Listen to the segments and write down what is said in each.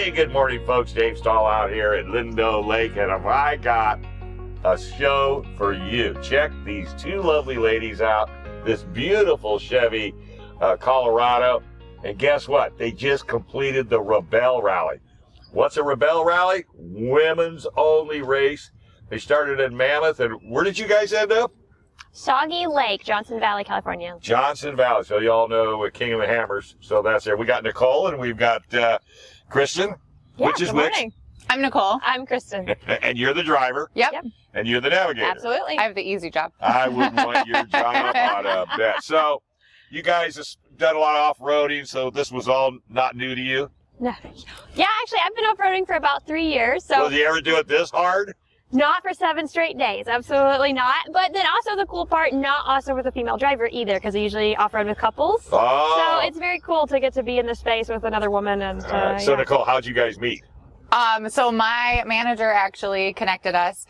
Hey, good morning, folks. Dave Stahl out here at Lindo Lake, and have I got a show for you. Check these two lovely ladies out. This beautiful Chevy Colorado, and guess what? They just completed the Rebelle Rally. What's a Rebelle Rally? Women's only race. They started in Mammoth, and where did you guys end up? Soggy Lake, Johnson Valley, California. Johnson Valley. So you all know King of the Hammers. So that's there. We got Nicole and we've got Kristen. Yeah, which is good morning. I'm Nicole. I'm Kristen. And you're the driver. Yep. And you're the navigator. Absolutely. I have the easy job. I wouldn't want your job on a bet. So you guys have done a lot of off-roading, so this was all not new to you? No. Yeah, actually, I've been off-roading for about 3 years. So Will you ever do it this hard? not for 7 straight days. Absolutely not. But then also the cool part, not also with a female driver either, because I usually off-road with couples. Oh. So it's very cool to get to be in the space with another woman. And So, yeah. Nicole, how'd you guys meet? So my manager actually connected us.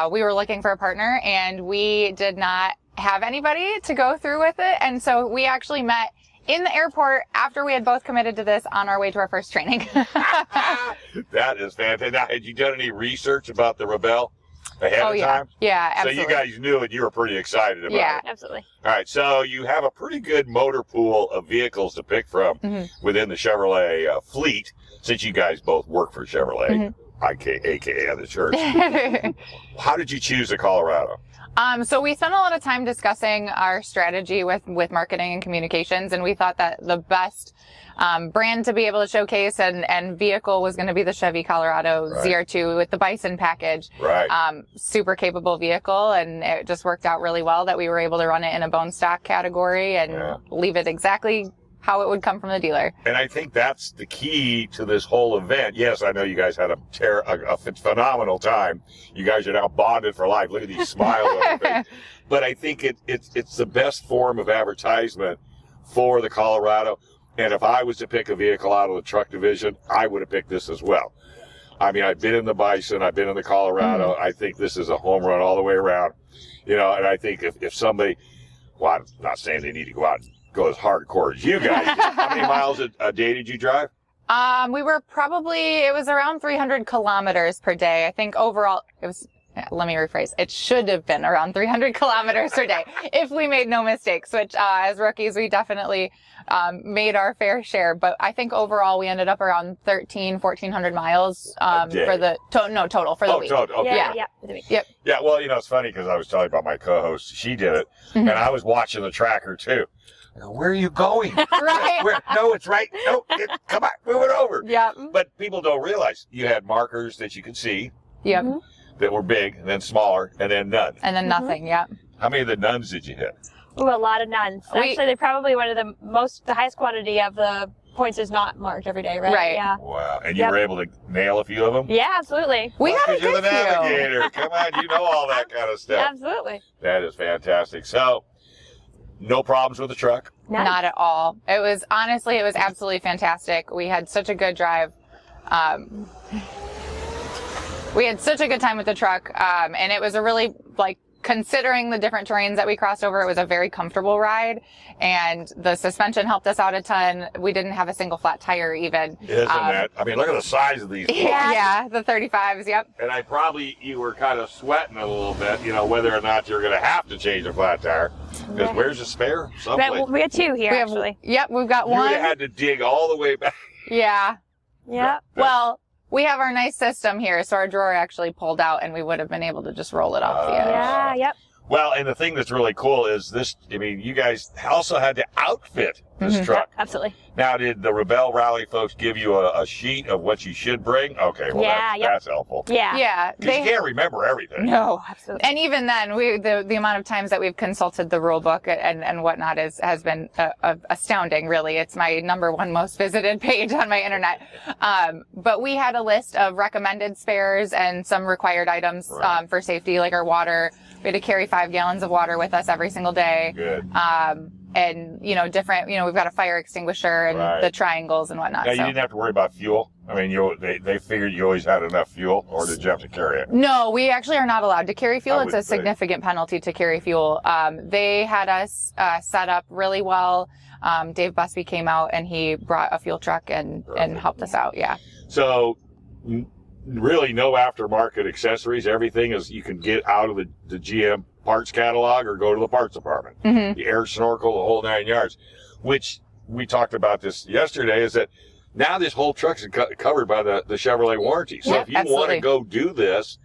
We were looking for a partner and we did not have anybody to go through with it. And so we actually met in the airport after we had both committed to this on our way to our first training. That is fantastic. Now, had you done any research about the Rebelle ahead of yeah. time? Yeah, absolutely. So you guys knew and you were pretty excited about Yeah. it. Absolutely. All right, so you have a pretty good motor pool of vehicles to pick from within the Chevrolet fleet, since you guys both work for Chevrolet, aka the church. How did you choose the Colorado? So we spent a lot of time discussing our strategy with marketing and communications, and we thought that the best brand to be able to showcase and vehicle was going to be the Chevy Colorado ZR2 with the Bison package. Right. Super capable vehicle, and it just worked out really well that we were able to run it in a bone stock category and leave it exactly how it would come from the dealer. And I think that's the key to this whole event. Yes, I know you guys had a phenomenal time. You guys are now bonded for life. Look at these smiles on your face. But I think it's the best form of advertisement for the Colorado. And if I was to pick a vehicle out of the truck division, I would have picked this as well. I mean, I've been in the Bison, I've been in the Colorado. I think this is a home run all the way around. You know, and I think if somebody, well, I'm not saying they need to go out and go as hardcore as you guys did. How many miles a day did you drive? We were it was around 300 kilometers per day. I think overall it was, let me rephrase. It should have been around 300 kilometers per day if we made no mistakes, which, as rookies, we definitely, made our fair share. But I think overall we ended up around 1,400 miles, for the, total for the week. Total. Okay. Yeah. For the week. Yep. Yeah, well, you know, it's funny because I was telling about my co-host. She did it, and I was watching the tracker, too. I go, where are you going? Right. No, it's right. No, come on, move it over. Yep. But people don't realize you had markers that you could see Yep. that were big, and then smaller, and then none. And then nothing. Yep. How many of the nuns did you hit? Ooh, a lot of nuns. Actually, they're probably one of the highest quantity of the points is not marked every day, right? Right. Yeah. Wow. And you were able to nail a few of them? Yeah, absolutely. We had a Because you're the good few. navigator. Come on, you know all that kind of stuff. Yeah, absolutely. That is fantastic. So, no problems with the truck? None. Not at all. It was absolutely fantastic. We had such a good drive. We had such a good time with the truck. And it was a really, considering the different terrains that we crossed over, it was a very comfortable ride. And the suspension helped us out a ton. We didn't have a single flat tire even. Isn't that? I mean, look at the size of these. Yeah, the 35s, yep. And you were kind of sweating a little bit, you know, whether or not you're going to have to change a flat tire. Because where's the spare? Someplace. We had 2 here, actually. Yep, we've got You one. would have had to dig all the way back. Yeah. Yeah. Well, we have our nice system here, so our drawer actually pulled out and we would have been able to just roll it off the edge. Yeah, yep. Well, and the thing that's really cool is this, I mean, you guys also had to outfit this truck. Absolutely. Now, did the Rebelle Rally folks give you a sheet of what you should bring? Okay, well, that's helpful. Yeah. Yeah. Because you can't remember everything. No. Absolutely. And even then, the amount of times that we've consulted the rule book and whatnot has been astounding, really. It's my #1 most visited page on my internet. But we had a list of recommended spares and some required items for safety, like our water. We had to carry 5 gallons of water with us every single day. Good. And, we've got a fire extinguisher and the triangles and whatnot. Now, you didn't have to worry about fuel? I mean, they figured you always had enough fuel, or did you have to carry it? No, we actually are not allowed to carry fuel. I It's a would think. significant penalty to carry fuel. They had us set up really well. Dave Busby came out and he brought a fuel truck and helped us out. Yeah. So really no aftermarket accessories. Everything is you can get out of the GM parts catalog or go to the parts department. The air snorkel, the whole 9 yards, which we talked about this yesterday, is that now this whole truck's covered by the Chevrolet warranty. So if you want to go do this,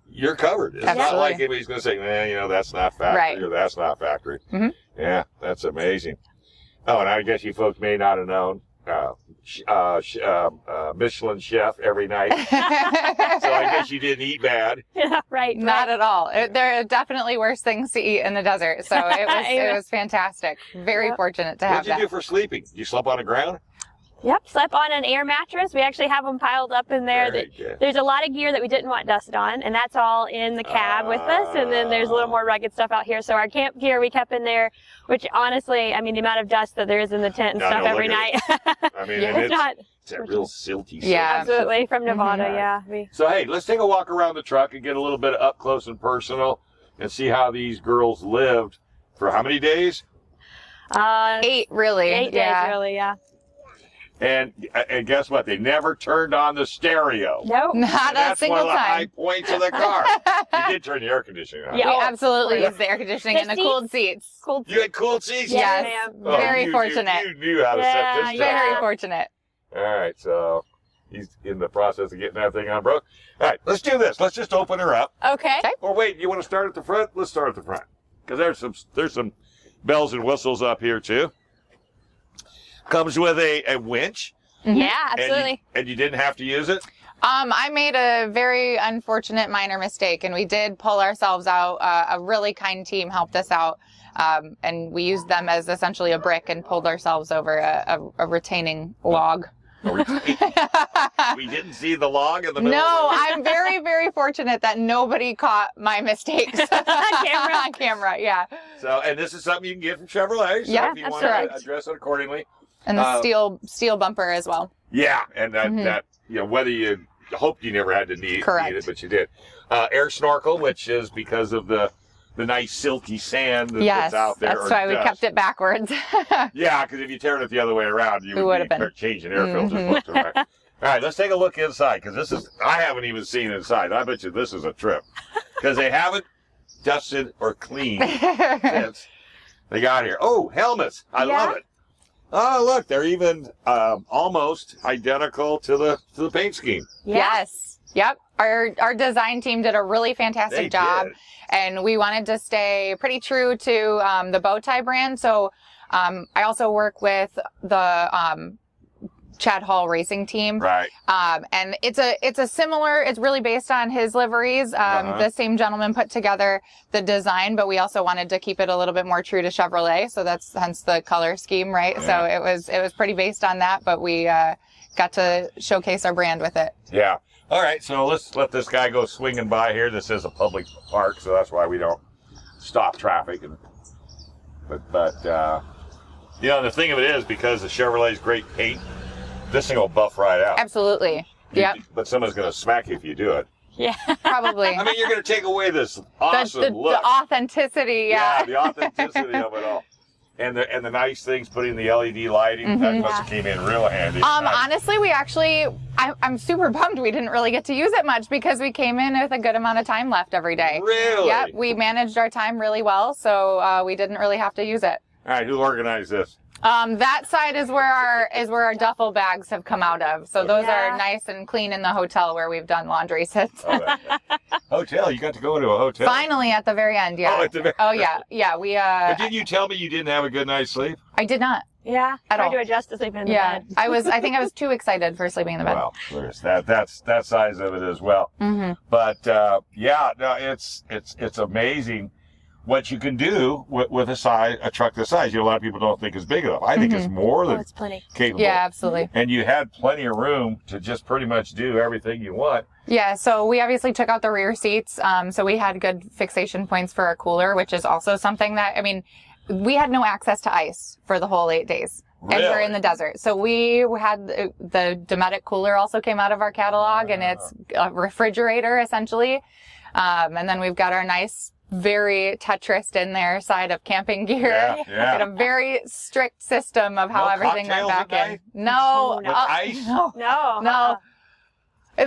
you're covered. It's not like anybody's going to say, man, you know, that's not factory or that's not factory. Yeah, that's amazing. Oh, and I guess you folks may not have known, Michelin chef every night. So I guess you didn't eat bad. Yeah, right. Not at all. There are definitely worse things to eat in the desert. So it was fantastic. Very fortunate to have that. What'd you do for sleeping? You slept on the ground? Yep, slept on an air mattress. We actually have them piled up in there. There's a lot of gear that we didn't want dusted on, and that's all in the cab with us. And then there's a little more rugged stuff out here. So our camp gear we kept in there, which honestly, I mean, the amount of dust that there is in the tent and stuff every night. I mean, it's a real silty stuff. Yeah, absolutely, from Nevada, So, hey, let's take a walk around the truck and get a little bit up close and personal and see how these girls lived for how many days? 8, really. 8 days, really, yeah. And guess what? They never turned on the stereo. Nope. Not a single time. That's one of the high points of the car. You did turn the air conditioning on. Yeah, we absolutely used the air conditioning and the cooled seats. You had cooled seats? Yes. Very fortunate. You knew how to set this down. Very fortunate. All right, so he's in the process of getting that thing unbroke. All right, let's do this. Let's just open her up. Okay. Or wait, you want to start at the front? Let's start at the front. Because there's some bells and whistles up here, too. Comes with a winch. Yeah, absolutely. And you didn't have to use it? I made a very unfortunate minor mistake, and we did pull ourselves out. A really kind team helped us out, and we used them as essentially a brick and pulled ourselves over a retaining log. We didn't see the log in the middle. No, I'm very, very fortunate that nobody caught my mistakes on camera. Yeah. So, and this is something you can get from Chevrolet. So if you want to address it accordingly. And the steel bumper as well. Yeah, and that you know, whether you hoped you never had to need it, but you did. Air snorkel, which is because of the nice silky sand that's out there. That's why we kept it backwards. Yeah, because if you tear it the other way around, you would be changing air filters. Right. All right, let's take a look inside, because I haven't even seen inside. I bet you this is a trip, because they haven't dusted or cleaned since they got here. Oh, helmets! I love it. Oh, look, they're even almost identical to the paint scheme. Yes. Yep. Our design team did a really fantastic job, and we wanted to stay pretty true to the bow tie brand. So I also work with the Chad Hall racing team. Right. And it's really based on his liveries. The same gentleman put together the design, but we also wanted to keep it a little bit more true to Chevrolet. So that's hence the color scheme, right? Yeah. So it was pretty based on that, but we got to showcase our brand with it. Yeah. All right. So let's let this guy go swinging by here. This is a public park, so that's why we don't stop traffic. But you know, the thing of it is, because of Chevrolet's great paint, this thing will buff right out. Absolutely. Yep. But someone's going to smack you if you do it. Yeah. Probably. I mean, you're going to take away this awesome look. The authenticity, Yeah, the authenticity of it all. And the nice things, putting the LED lighting, that must have came in real handy. Honestly, I'm super bummed we didn't really get to use it much, because we came in with a good amount of time left every day. Really? Yep. We managed our time really well, so we didn't really have to use it. All right, who organized this? That side is where our duffel bags have come out of. So those are nice and clean in the hotel where we've done laundry sits. Hotel? You got to go to a hotel? Finally, at the very end, yeah. Oh, at the very yeah. Yeah, we, But didn't you tell me you didn't have a good night's sleep? I did not. Yeah. Tried to adjust to sleeping in the bed. I think I was too excited for sleeping in the bed. Well, there's that size of it as well. But, it's amazing what you can do with a truck this size. You know, a lot of people don't think it's big enough. I think it's more than it's plenty. capable. Yeah, absolutely. And you had plenty of room to just pretty much do everything you want. Yeah, so we obviously took out the rear seats. So we had good fixation points for our cooler, which is also something that, I mean, we had no access to ice for the whole 8 days. Really? And we're in the desert. So we had the Dometic cooler also came out of our catalog, and it's a refrigerator essentially. And then we've got our nice, very Tetris in there side of camping gear. Yeah. Got a very strict system of how everything went back in. No. With ice? No.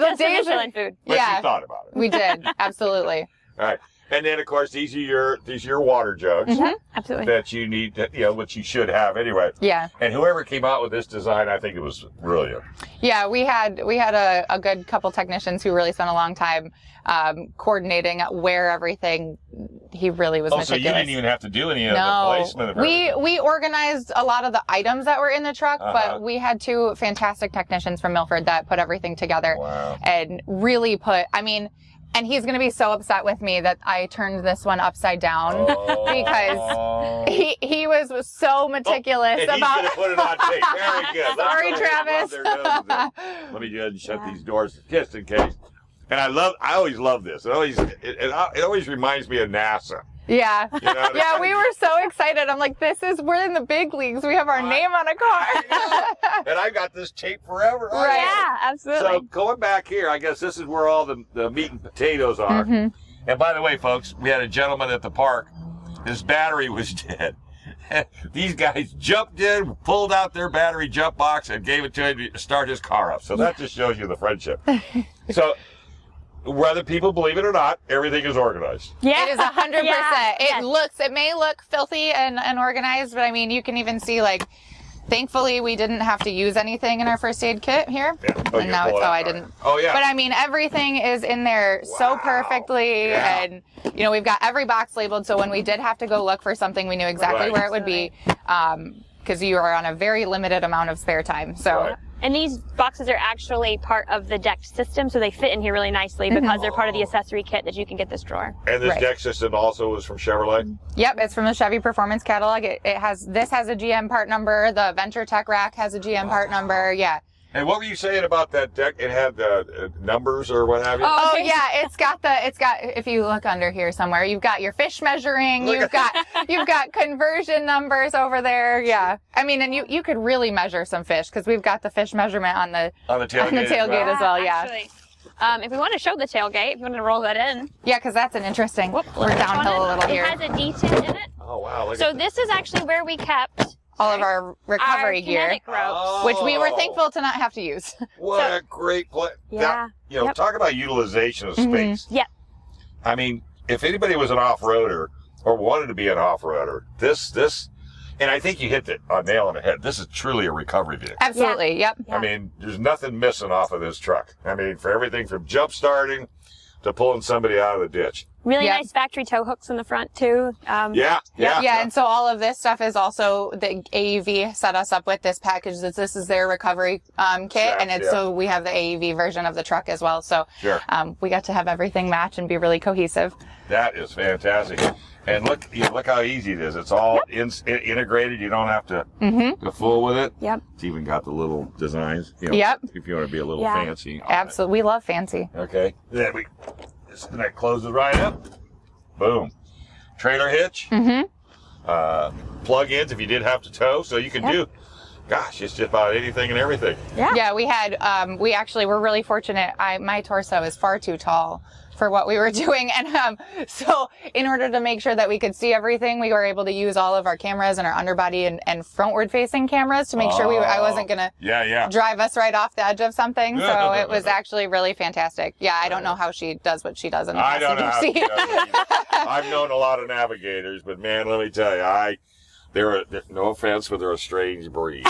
Just the days Michelin food. But Yeah. you thought about it. we did. Absolutely. All right. And then, of course, these are your water jugs Absolutely. that you need, which you should have anyway. Yeah. And whoever came out with this design, I think it was brilliant. Yeah, we had a good couple technicians who really spent a long time coordinating where everything. He really was So meticulous. you didn't even have to do any of the placement of everything. We organized a lot of the items that were in the truck, but we had two fantastic technicians from Milford that put everything together and really and he's going to be so upset with me that I turned this one upside down because he was so meticulous and about. He's going to put it on tape. Very good. Sorry, Travis. Let me go ahead and shut these doors just in case. And I always love this. It always reminds me of NASA. Yeah. You know, Yeah, we were so excited. I'm like, we're in the big leagues. We have our name on a car. And I got this tape forever. Right. Yeah, absolutely. So going back here, I guess this is where all the meat and potatoes are. And by the way, folks, we had a gentleman at the park. His battery was dead. These guys jumped in, pulled out their battery jump box, and gave it to him to start his car up. So that just shows you the friendship. So whether people believe it or not, everything is organized. Yeah. It is 100%. Yeah. It may look filthy and unorganized, but I mean, you can even see thankfully we didn't have to use anything in our first aid kit here. Yeah. And now I didn't. Oh, yeah. But I mean, everything is in there so perfectly. Yeah. And, we've got every box labeled. So when we did have to go look for something, we knew exactly where it would be. Because you are on a very limited amount of spare time. So. Right. And these boxes are actually part of the deck system, so they fit in here really nicely because they're part of the accessory kit that you can get this drawer. And this deck system also is from Chevrolet? Yep, it's from the Chevy Performance catalog. This has a GM part number. The Venture Tech rack has a GM part number. Yeah. And what were you saying about that deck? It had numbers or what have you? Oh yeah, it's got if you look under here somewhere, you've got your fish measuring, you've got conversion numbers over there. Yeah. I mean, and you could really measure some fish because we've got the fish measurement on the tailgate as well. Yeah. Actually, if we want to show the tailgate, if you want to roll that in. Yeah, because that's an interesting. We're downhill a little here. It has a D10 in it. Oh wow. So this is actually where we kept all of our recovery gear, kinetic ropes. which we were thankful to not have to use. What a great place. Yeah. Talk about utilization of space. Yep. I mean, if anybody was an off-roader or wanted to be an off-roader, this, and I think you hit the nail on the head. This is truly a recovery vehicle. Absolutely. Yep. I mean, there's nothing missing off of this truck. I mean, for everything from jump starting to pulling somebody out of the ditch. Really nice factory tow hooks in the front too. Yeah. And so all of this stuff is also the AEV set us up with this package. This is their recovery kit, and so we have the AEV version of the truck as well. So we got to have everything match and be really cohesive. That is fantastic. And look how easy it is. It's all integrated. You don't have to go fool with it. Yep. It's even got the little designs. If you want to be a little fancy. Absolutely. We love fancy. Okay. Then that closes right up. Boom. Trailer hitch. Plug-ins if you did have to tow. So you can do, it's just about anything and everything. Yeah, we had, we actually were really fortunate. My torso is far too tall for what we were doing. And so in order to make sure that we could see everything, we were able to use all of our cameras and our underbody and frontward facing cameras to make sure I wasn't going to drive us right off the edge of something. So it was actually really fantastic. Yeah, I don't know how she does what she does in the I don't know how she seat. does it. I've known a lot of navigators, but man, let me tell you, they're no offense, but they're a strange breed.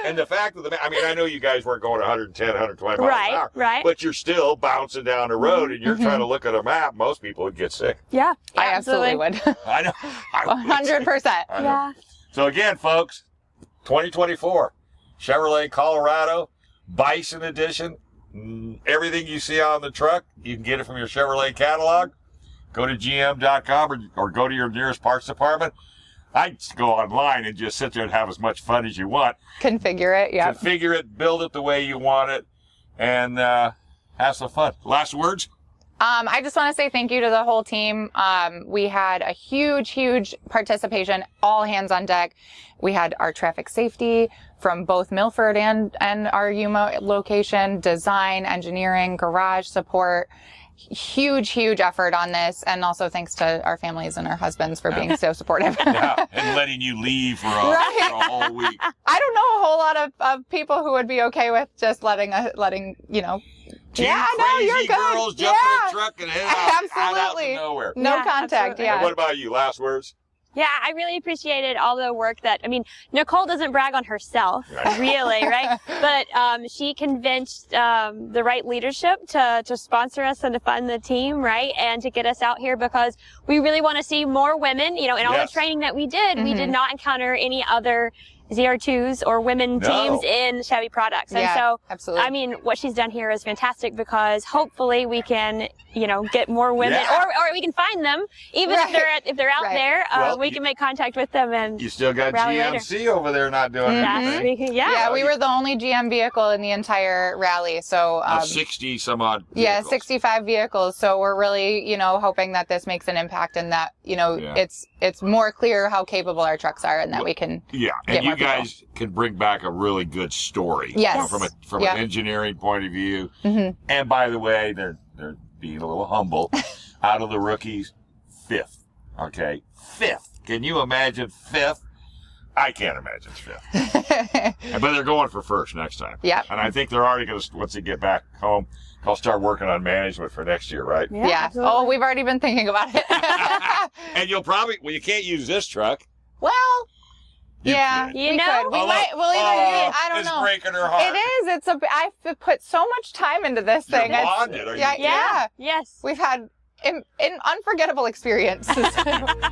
And the fact of I know you guys weren't going 110, 120 miles an hour. Right. But you're still bouncing down the road and you're trying to look at a map. Most people would get sick. Yeah. I absolutely would. I know. 100%. Yeah. So again, folks, 2024, Chevrolet Colorado Bison Edition. Everything you see on the truck, you can get it from your Chevrolet catalog. Go to gm.com or go to your nearest parts department. I'd go online and just sit there and have as much fun as you want. Configure it, yeah. Configure it, build it the way you want it, and have some fun. Last words? I just want to say thank you to the whole team. We had a huge participation, all hands on deck. We had our traffic safety from both Milford and our Yuma location, design, engineering, garage support. huge effort on this, and also thanks to our families and our husbands for being so supportive. Yeah, and letting you leave for a whole week. I don't know a whole lot of people who would be okay with just letting you know. Two yeah, no, crazy you're good. girls jump in a truck and head out to nowhere. No Yeah, contact. absolutely. Yeah. And what about you? Last words? Yeah, I really appreciated all the work that, I mean, Nicole doesn't brag on herself, really, right? But she convinced the right leadership to sponsor us and to fund the team, right? And to get us out here because we really want to see more women, you know, in all the training that we did not encounter any other ZR2s or women teams in Chevy products. And so, absolutely. I mean, what she's done here is fantastic because hopefully we can, you know, get more women or we can find them even if they're out there. Well, we can make contact with them and you still got rally GMC over there not doing anything. Yeah, we were the only GM vehicle in the entire rally. So, 60 some odd vehicles. Yeah, 65 vehicles. So we're really, you know, hoping that this makes an impact and that, you know, it's more clear how capable our trucks are and that we can and you guys can bring back a really good story. Yes. From an engineering point of view. And by the way, they're being a little humble. Out of the rookies, 5th. Okay? 5th. Can you imagine 5th? I can't imagine 5th. But they're going for 1st next time. Yeah. And I think they're already going to, once they get back home, they'll start working on management for next year, right? Yeah. Oh, we've already been thinking about it. And you'll probably, you can't use this truck. Well, You yeah, could. we could. We might. We'll either. I don't know. It's breaking her heart. It is. I've put so much time into this thing. You're bonded. Are you yeah. Yes. We've had unforgettable experiences.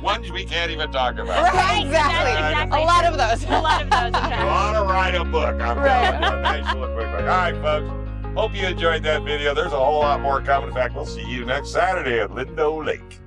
Ones we can't even talk about. Right, exactly. A lot of those. A lot of those. You ought to write a book. I'm telling you. A nice little quick book. All right, folks. Hope you enjoyed that video. There's a whole lot more coming. In fact, we'll see you next Saturday at Lindo Lake.